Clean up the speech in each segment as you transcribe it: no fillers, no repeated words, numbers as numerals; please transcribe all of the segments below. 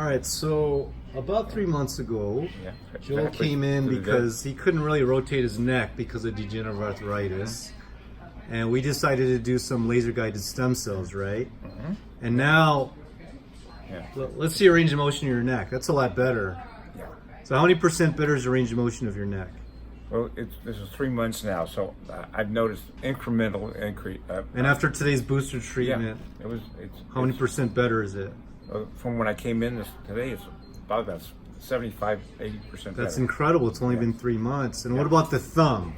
All right, so about 3 months ago, Yeah, Joel exactly. came in To the because he couldn't really rotate his neck because of degenerative arthritis. And we decided to do some laser guided stem cells, right? And now, Yeah. let's see a range of motion of your neck. That's a lot better. Yeah. So how many percent better is the range of motion of your neck? Well, this is 3 months now, so I've noticed incremental increase. And after today's booster treatment, yeah, how many percent better is it? from when I came in today, it's about 75, 80% better. That's incredible. It's only been 3 months. And what about the thumb?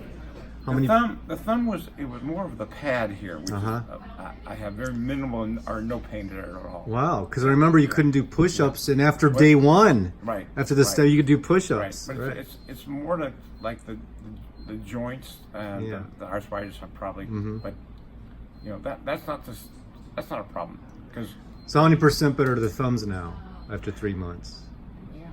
The thumb was more of the pad here. Which Uh-huh. I have very minimal or no pain there at all. Wow, because I remember you couldn't do push-ups, and after day one, Right. after the study, you could do push-ups. Right, but it's more like the joints and Yeah. the arthritis are probably, but you know that's not a problem because So how many percent better are the thumbs now after 3 months? yeah,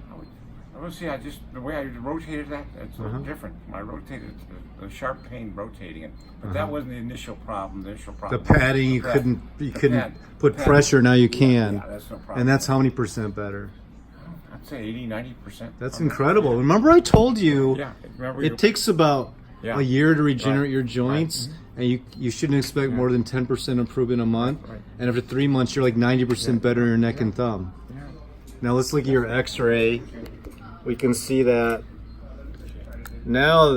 I would say the way I rotated that, it's a little different. When I rotated the sharp pain rotating it, but that wasn't the initial problem. The initial The problem, padding, you couldn't put pressure. Now you can, Yeah, that's no problem. and that's how many percent better? I'd say 80-90%. That's incredible. Remember I told you, Yeah, remember it takes about Yeah. a year to regenerate Right. your joints, and you shouldn't expect more than 10% improvement a month. Right. And after 3 months, you're like 90% better in your neck and thumb. Yeah. Now let's look at your X-ray. We can see that now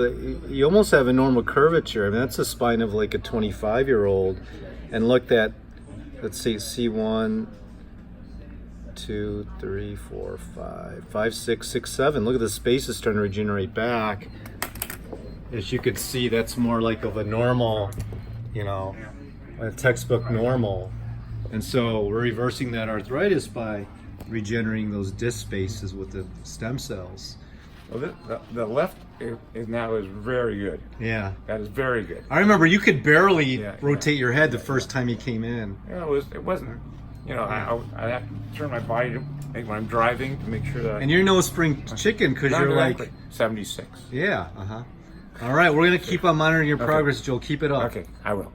you almost have a normal curvature. I mean, that's the spine of like a 25-year-old. And look at, let's see, C1, 2, 3, 4, 5, 6, 6, 7. Look at the spaces starting to regenerate back. As you could see, that's more like of a normal, a textbook normal. And so we're reversing that arthritis by regenerating those disc spaces with the stem cells. Well, the left now is very good. Yeah. That is very good. I remember you could barely Yeah, rotate your head the first time you came in. Yeah, it wasn't. I have to turn my body when I'm driving to make sure that. And you're no spring chicken because you're like 76. Yeah, All right, we're gonna keep on monitoring your progress, Joel. Keep it up. Okay, I will.